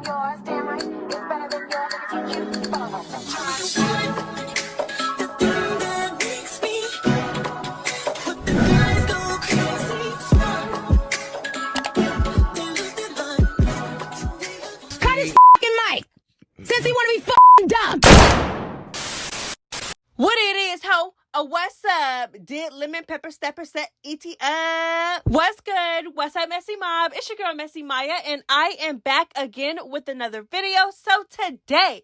Yours, damn right, it's better than yours. I can teach you. Cut his fucking mic, since he wanna be fucking dumb. What it is, ho? What's up? Did Lemon Pepper Stepper set ET up? What's good? What's up, Messy Mob? It's your girl, ItsMyaJ, and I am back again with another video. So today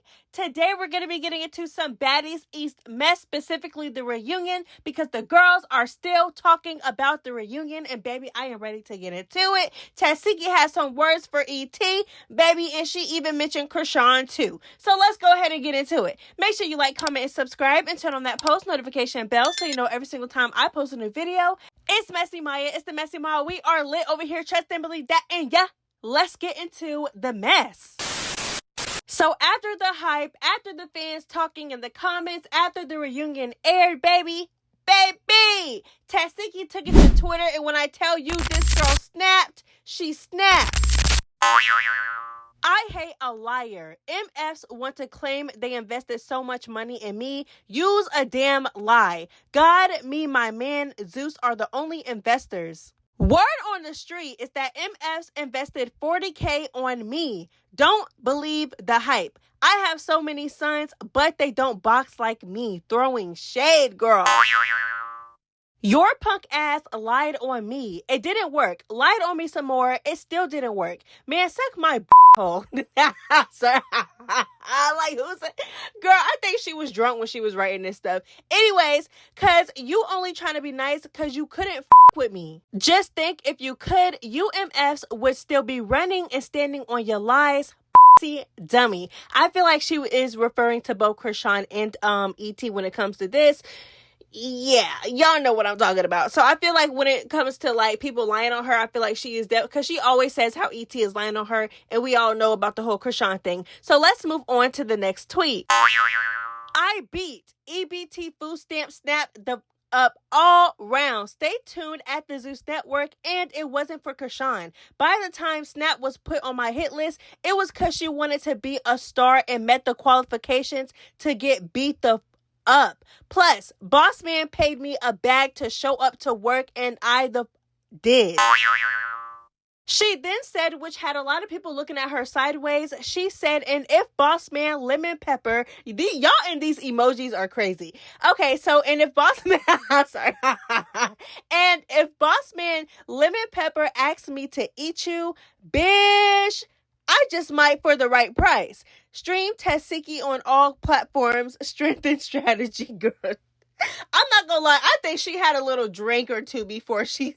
we're going to be getting into some Baddies East mess, specifically the reunion, because the girls are still talking about the reunion, and baby, I am ready to get into it. Tesehki has some words for ET, baby, and she even mentioned Krishan too. So let's go ahead and get into it. Make sure you like, comment, and subscribe, and turn on that post notification bell so you know every single time I post a new video. It's ItsMyaJ, it's the Messy Mob. We are lit over here, trust and believe that, and yeah, let's get into the mess. So after the hype, after the fans talking in the comments, after the reunion aired, baby, Tesehki took it to Twitter, and when I tell you this girl snapped, she snapped. I hate a liar. MFs want to claim they invested so much money in me. Use a damn lie. God, me, my man, Zeus are the only investors. Word on the street is that MFs invested $40K on me. Don't believe the hype. I have so many sons, but they don't box like me. Throwing shade, girl. Your punk ass lied on me. It didn't work. Lied on me some more. It still didn't work. Man, suck my hole. Sorry. Like, who's it? Girl, I think she was drunk when she was writing this stuff. Anyways, cause you only trying to be nice cause you couldn't with me. Just think if you could, UMFs would still be running and standing on your lies. Dummy. I feel like she is referring to both Krishan and ET when it comes to this. Yeah, y'all know what I'm talking about. So I feel like when it comes to like people lying on her, I feel like she is dead because she always says how ET is lying on her, and we all know about the whole Krishan thing. So let's move on to the next tweet. I beat EBT food stamp snap the up all round. Stay tuned at the Zeus Network, and it wasn't for Krishan. By the time Snap was put on my hit list, it was because she wanted to be a star and met the qualifications to get beat the up. Plus, boss man paid me a bag to show up to work, and I did. She then said, which had a lot of people looking at her sideways, she said, and if boss man lemon pepper, y'all in these emojis are crazy. Okay, so, and if boss man, sorry, and if boss man lemon pepper asks me to eat you, bitch, I just might for the right price. Stream Tesehki on all platforms. Strength and strategy, girl. I'm not gonna lie. I think she had a little drink or two before she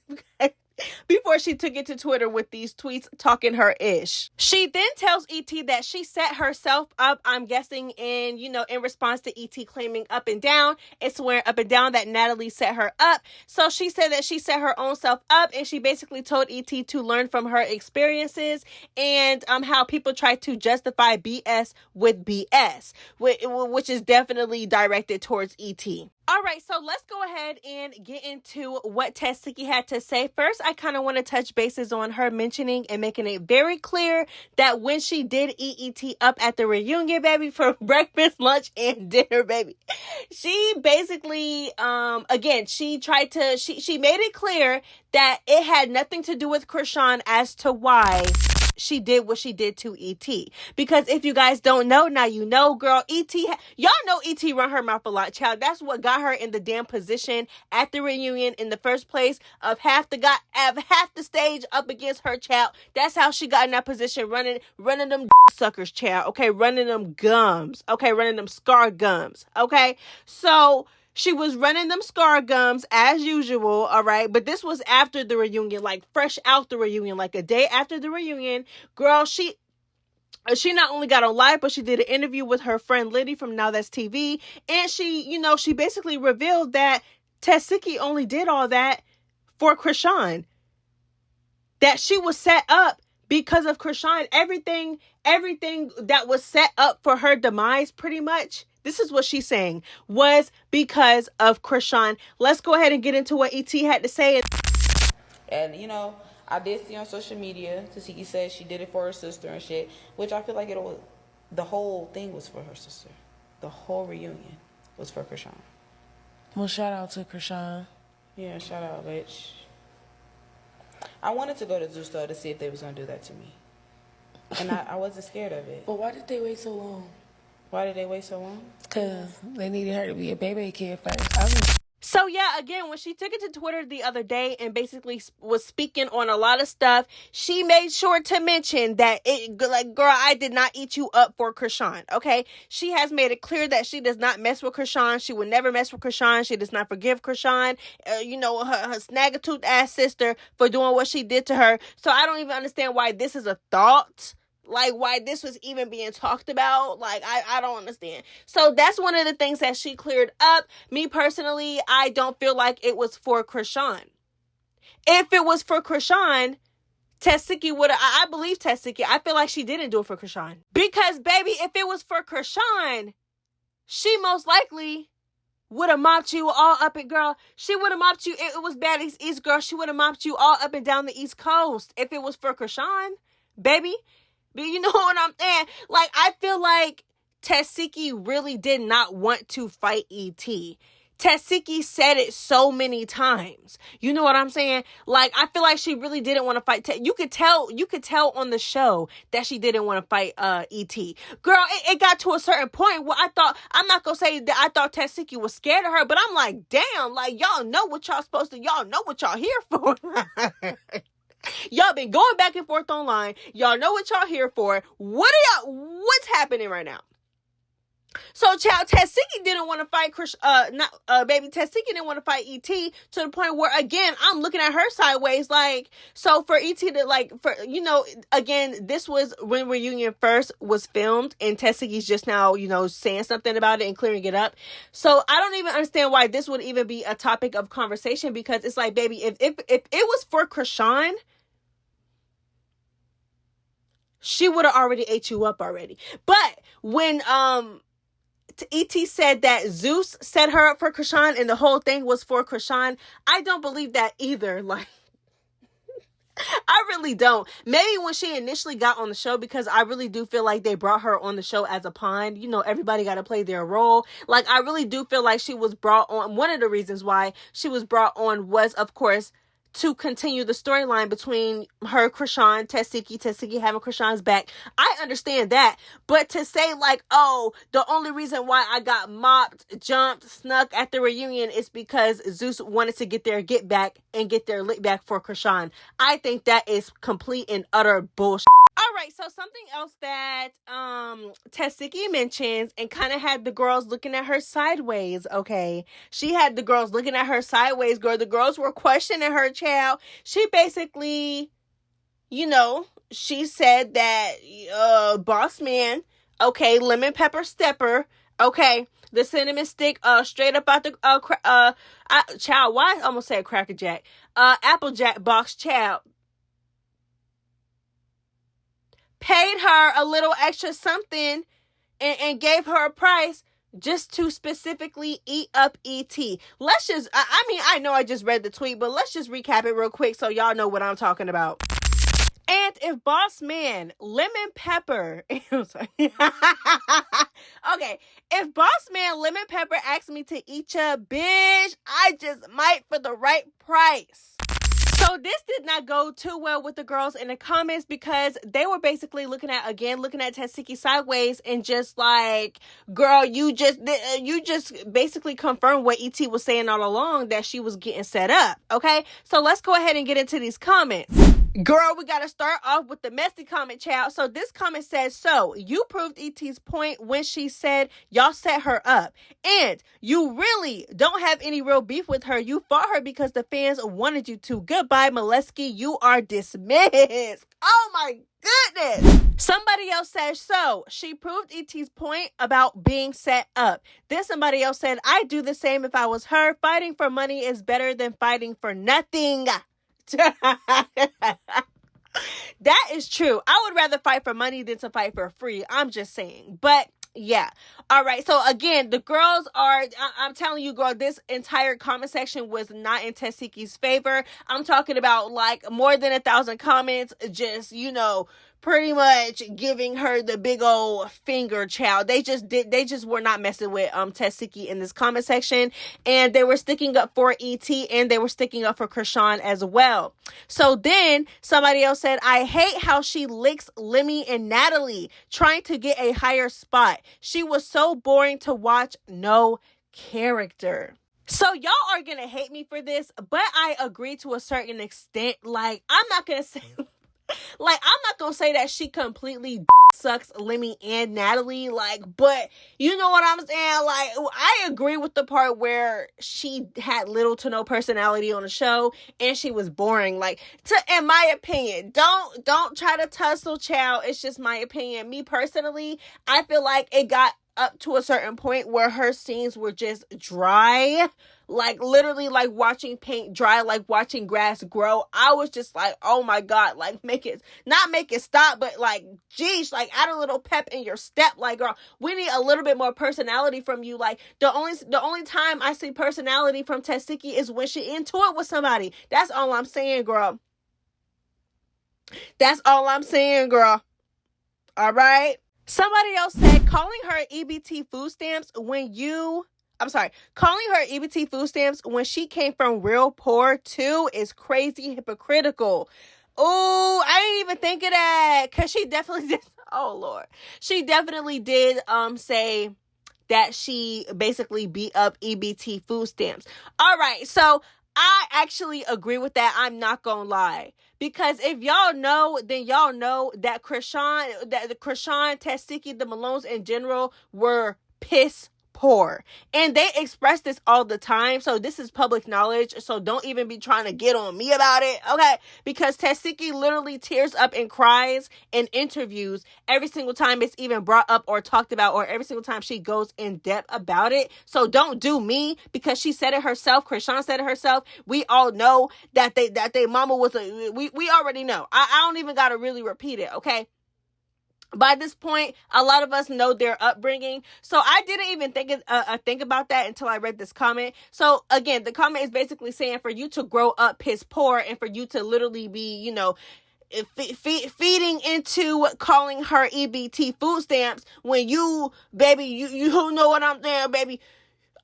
took it to Twitter with these tweets talking her ish. She then tells ET that she set herself up, I'm guessing in response to ET claiming up and down and swearing up and down that Natalie set her up. So she said that she set her own self up, and she basically told ET to learn from her experiences and how people try to justify BS with BS, which is definitely directed towards ET. All right, so let's go ahead and get into what Tesehki had to say. First, I kind of want to touch bases on her mentioning and making it very clear that when she did eat ET up at the reunion, baby, for breakfast, lunch, and dinner, baby, she basically, again, she made it clear that it had nothing to do with Krishan as to why she did what she did to ET. Because if you guys don't know, now you know, girl. Y'all know ET run her mouth a lot, child. That's what got her in the damn position at the reunion in the first place of half the stage up against her, child. That's how she got in that position, running them suckers, child. Okay, running them gums. Okay, running them scar gums. Okay, so she was running them scar gums as usual, all right? But this was after the reunion, like fresh out the reunion, like a day after the reunion. Girl, she not only got on live, but she did an interview with her friend Liddy from Now That's TV. And she basically revealed that Tesehki only did all that for Krishan. That she was set up because of Krishan. Everything that was set up for her demise, pretty much, this is what she's saying, was because of Krishan. Let's go ahead and get into what ET had to say. And, I did see on social media, Tesehki said she did it for her sister and shit, which I feel like the whole thing was for her sister. The whole reunion was for Krishan. Well, shout out to Krishan. Yeah, shout out, bitch. I wanted to go to Zeus though to see if they was gonna do that to me, and I wasn't scared of it. But why did they wait so long? Why did they wait so long? Because they needed her to be a baby kid first. So yeah, again, when she took it to Twitter the other day and basically was speaking on a lot of stuff, she made sure to mention that girl, I did not eat you up for Krishan. Okay, she has made it clear that she does not mess with Krishan. She would never mess with Krishan. She does not forgive Krishan. Her snagger-toothed ass sister for doing what she did to her. So I don't even understand why this is a thought. Like, why this was even being talked about. Like, I don't understand. So that's one of the things that she cleared up. Me personally, I don't feel like it was for Krishan. If it was for Krishan, Tesehki would have, I believe Tesehki. I feel like she didn't do it for Krishan. Because, baby, if it was for Krishan, she most likely would have mopped you all up and girl. She would have mopped you. It was Baddies East, girl. She would have mopped you all up and down the East Coast if it was for Krishan, baby. But you know what I'm saying? Like, I feel like Tesehki really did not want to fight E.T. Tesehki said it so many times. You know what I'm saying? Like, I feel like she really didn't want to fight. You could tell on the show that she didn't want to fight E.T. Girl, it got to a certain point where I'm not going to say that I thought Tesehki was scared of her, but I'm like, damn, like, y'all know what y'all supposed to, y'all know what y'all here for. Y'all been going back and forth online. Y'all know what y'all here for. What's happening right now? So, child, Tesehki didn't want to fight baby Tesehki didn't want to fight E.T. to the point where, again, I'm looking at her sideways, like, so for E.T. to, again, this was when Reunion first was filmed, and Tesehki's just now, saying something about it and clearing it up. So, I don't even understand why this would even be a topic of conversation, because it's like, baby, if it was for Krishan, she would have already ate you up already. But when E.T. said that Zeus set her up for Krishan and the whole thing was for Krishan, I don't believe that either. Like, I really don't. Maybe when she initially got on the show, because I really do feel like they brought her on the show as a pawn. Everybody got to play their role. Like, I really do feel like she was brought on. One of the reasons why she was brought on was, of course, to continue the storyline between her, Krishan, Tesehki having Krishan's back. I understand that. But to say like, oh, the only reason why I got mopped, jumped, snuck at the reunion is because Zeus wanted to get their get back and get their lick back for Krishan. I think that is complete and utter bullshit. All right, so something else that Tesehki mentions and kind of had the girls looking at her sideways, okay? She had the girls looking at her sideways, girl. The girls were questioning her, child. She basically, she said that Boss Man, okay, lemon pepper stepper, okay, the cinnamon stick straight up out the child, why I almost said Cracker Jack, Applejack box, child, paid her a little extra something and gave her a price just to specifically eat up E.T. Let's just, I know I just read the tweet, but let's just recap it real quick so y'all know what I'm talking about. And if Boss Man, Lemon Pepper, okay, if Boss Man, Lemon Pepper asked me to eat ya, bitch, I just might for the right price. So this did not go too well with the girls in the comments, because they were basically looking at Tesehki sideways and just like, girl, you just basically confirmed what E.T. was saying all along, that she was getting set up. Okay, so let's go ahead and get into these comments. Girl, we got to start off with the messy comment, child. So this comment says, so you proved E.T.'s point when she said y'all set her up. And you really don't have any real beef with her. You fought her because the fans wanted you to. Goodbye, Molesky. You are dismissed. Oh my goodness. Somebody else says, so she proved E.T.'s point about being set up. Then somebody else said, I do the same if I was her. Fighting for money is better than fighting for nothing. That is true. I would rather fight for money than to fight for free. I'm just saying. But Yeah. All right. So again, the girls are, I'm telling you, girl, this entire comment section was not in Teseki's favor. I'm talking about like more than 1,000 comments, just, pretty much giving her the big old finger, child. They just were not messing with Tesehki in this comment section, and they were sticking up for ET, and they were sticking up for Krishan as well. So then somebody else said, I hate how she licks Lemmy and Natalie trying to get a higher spot. She was so boring to watch, no character. So y'all are gonna hate me for this, but I agree to a certain extent. Like, I'm not gonna say that she completely sucks Lemmy and Natalie, but you know what I'm saying? Like, I agree with the part where she had little to no personality on the show and she was boring. In my opinion, don't try to tussle, child. It's just my opinion. Me personally, I feel like it got up to a certain point where her scenes were just dry. Like, literally, like watching paint dry, like watching grass grow. I was just like, oh my God, like, not make it stop, but like, geez, like, add a little pep in your step. Like, girl, we need a little bit more personality from you. Like, the only time I see personality from Tesehki is when she into it with somebody. That's all I'm saying, girl. That's all I'm saying, girl. All right? Somebody else said, calling her EBT food stamps when she came from real poor too is crazy hypocritical. Oh, I didn't even think of that, because she definitely did. Oh Lord, she definitely did say that she basically beat up EBT food stamps. All right, so I actually agree with that. I'm not gonna lie. Because if y'all know, then y'all know that Krishan, Tesehki, the Malones in general were piss poor. And they express this all the time. So this is public knowledge. So don't even be trying to get on me about it. Okay. Because Tesehki literally tears up and cries in interviews every single time it's even brought up or talked about, or every single time she goes in depth about it. So don't do me, because she said it herself. Krishan said it herself. We all know that they mama was we already know. I don't even got to really repeat it. Okay. By this point, a lot of us know their upbringing. So I didn't even think about that until I read this comment. So again, the comment is basically saying for you to grow up piss poor and for you to literally be, feeding into calling her EBT food stamps when you, baby, you know what I'm saying, baby.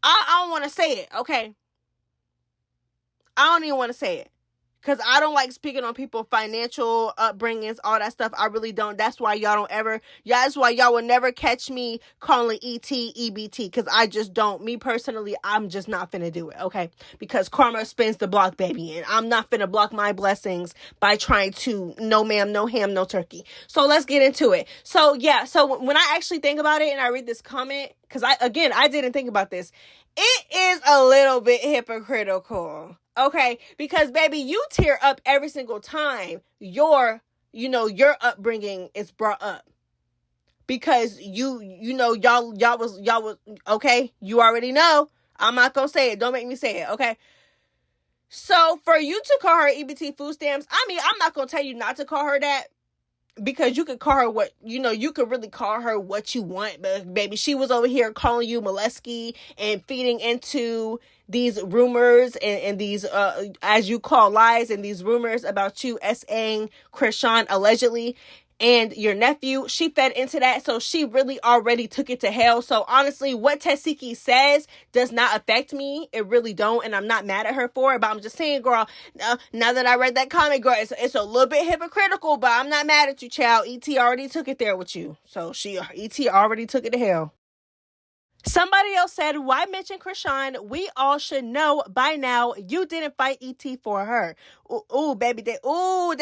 I don't want to say it, okay? I don't even want to say it. Because I don't like speaking on people's financial upbringings, all that stuff. I really don't. That's why that's why y'all will never catch me calling EBT. Because I just don't. Me personally, I'm just not finna do it, okay? Because karma spins the block, baby. And I'm not finna block my blessings by trying to, no ma'am, no ham, no turkey. So let's get into it. So yeah, so when I actually think about it and I read this comment, because I didn't think about this. It is a little bit hypocritical. Okay, because baby, you tear up every single time your upbringing is brought up. Because y'all was okay. You already know. I'm not gonna say it. Don't make me say it. Okay. So for you to call her EBT food stamps, I mean, I'm not gonna tell you not to call her that. Because you could call her you could really call her what you want. But baby, she was over here calling you molesky and feeding into these rumors and these, as you call, lies, and these rumors about you SAing Krishan allegedly and your nephew. She fed into that. So she really already took it to hell. So honestly, what Tesehki says does not affect me. It really don't. And I'm not mad at her for it. But I'm just saying, girl, now that I read that comment, girl, it's a little bit hypocritical, but I'm not mad at you, child. ET already took it there with you. So ET already took it to hell. Somebody else said, why mention Krishan? We all should know by now you didn't fight ET for her. Ooh, baby. Girl.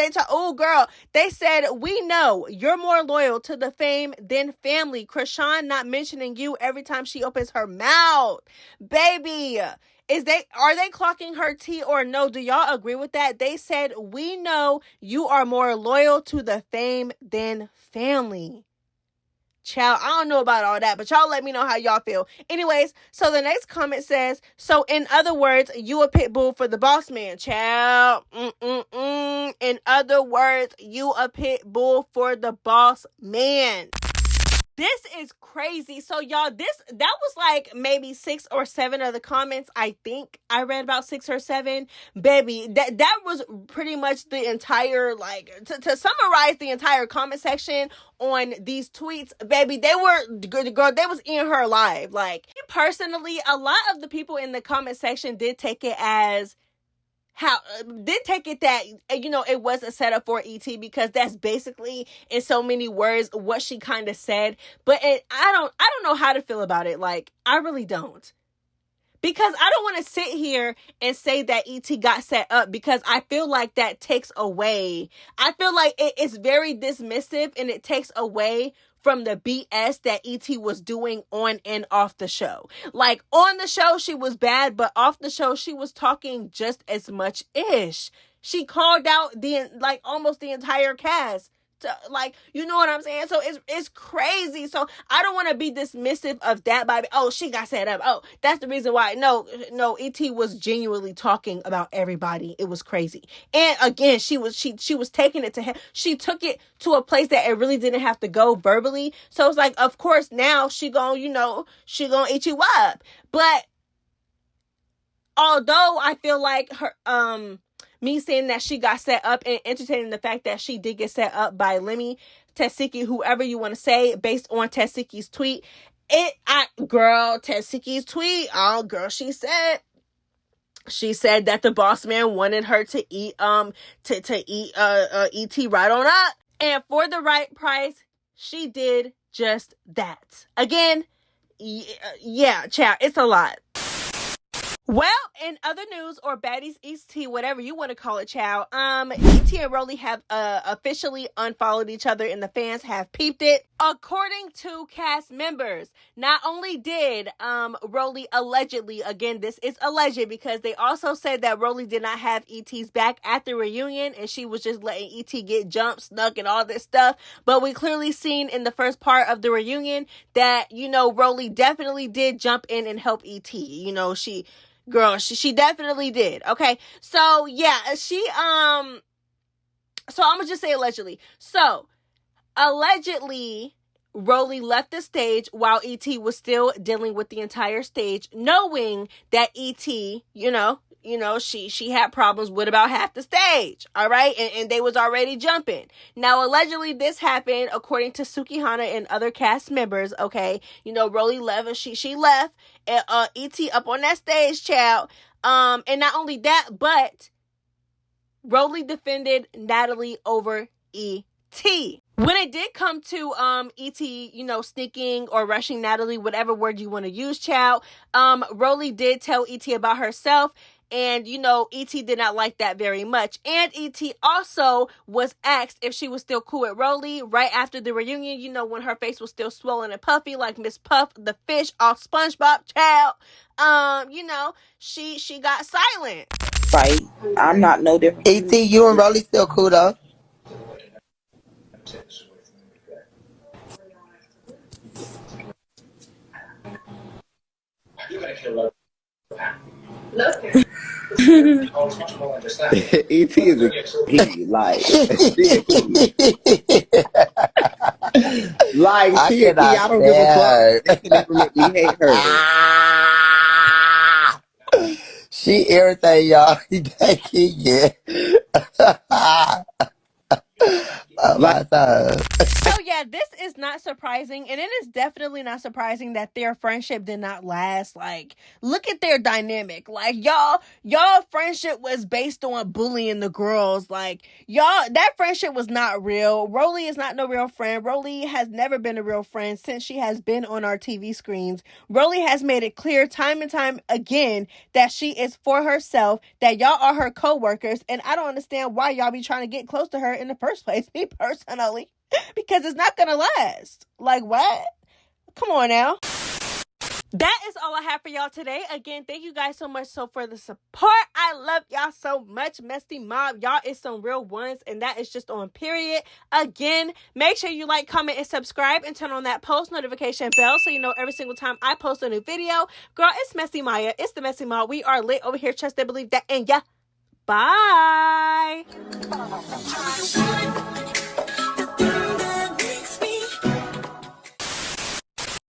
They said, we know you're more loyal to the fame than family. Krishan not mentioning you every time she opens her mouth. Baby, are they clocking her tea or no? Do y'all agree with that? They said, we know you are more loyal to the fame than family. Child, I don't know about all that, but y'all let me know how y'all feel. Anyways, so the next comment says, so in other words, you a pit bull for the boss man, child. In other words, you a pit bull for the boss man. This is crazy. So y'all, that was like maybe 6 or 7 of the comments. I think I read about 6 or 7. Baby, that was pretty much the entire, like, to summarize the entire comment section on these tweets. Baby, they was eating her alive. Like, personally, a lot of the people in the comment section did take it that, you know, it was a setup for ET, because that's basically, in so many words, what she kind of said. But I don't know how to feel about it. Like, I really don't. Because I don't want to sit here and say that ET got set up, because I feel like that takes away. I feel like it's very dismissive, and it takes away from the BS that ET was doing on and off the show. Like, on the show, she was bad, but off the show, she was talking just as much ish. She called out almost the entire cast. Like, you know what I'm saying? So it's crazy. So I don't want to be dismissive of that by, oh, she got set up. Oh, that's the reason why. No, ET was genuinely talking about everybody. It was crazy. And again, she was taking it to him. She took it to a place that it really didn't have to go verbally. So it's like, of course, now she gonna eat you up. But although I feel like her, me saying that she got set up and entertaining the fact that she did get set up by Lemmy, Tesehki, whoever you want to say, based on Tesehki's tweet. Tesehki's tweet, she said that the boss man wanted her to eat ET right on up. And for the right price, she did just that. Again, yeah, child, it's a lot. Well, in other news, or baddies East T, whatever you want to call it, child, ET and Rollie have officially unfollowed each other, and the fans have peeped it. According to cast members, not only did Rollie allegedly, again, this is alleged, because they also said that Rollie did not have ET's back at the reunion, and she was just letting ET get jumped, snuck, and all this stuff. But we clearly seen in the first part of the reunion that, you know, Rollie definitely did jump in and help ET. You know, she definitely did. Okay. So yeah, so I'm gonna just say allegedly. So allegedly, Rollie left the stage while ET was still dealing with the entire stage, knowing that ET, you know, she had problems with about half the stage. All right. And they was already jumping. Now, allegedly, this happened according to Sukihana and other cast members. Okay. You know, Rollie left, and she left ET up on that stage, child. And not only that, but Rollie defended Natalie over ET. When it did come to ET, you know, sneaking or rushing Natalie, whatever word you want to use, child, Rollie did tell ET about herself. And, you know, ET did not like that very much. And ET also was asked if she was still cool with Rollie right after the reunion, you know, when her face was still swollen and puffy like Miss Puff, the fish off SpongeBob, child. You know, she got silent. Right. I'm not no different. ET, you and Rollie still cool though? ET is a he, like like I she a key. cannot I don't give a stand. fuck. They can never make me hate her. She irritate y'all. Thank you. Oh my God. So yeah, this is not surprising, and it is definitely not surprising that their friendship did not last. Like, look at their dynamic. Like, y'all friendship was based on bullying the girls. Like, that friendship was not real. Rollie is not no real friend. Rollie has never been a real friend since she has been on our TV screens. Rollie has made it clear time and time again that she is for herself, that y'all are her co-workers, and I don't understand why y'all be trying to get close to her in the first place, me personally. Because it's not gonna last. Like, what? Come on now. That is all I have for y'all today. Again, thank you guys so much for the support. I love y'all so much. Messy Mob, y'all is some real ones, and that is just on period. Again, make sure you like, comment, and subscribe, and turn on that post notification bell so you know every single time I post a new video. Girl, it's Messy Maya. It's the Messy Mob. We are lit over here. Trust and believe that. And yeah, bye.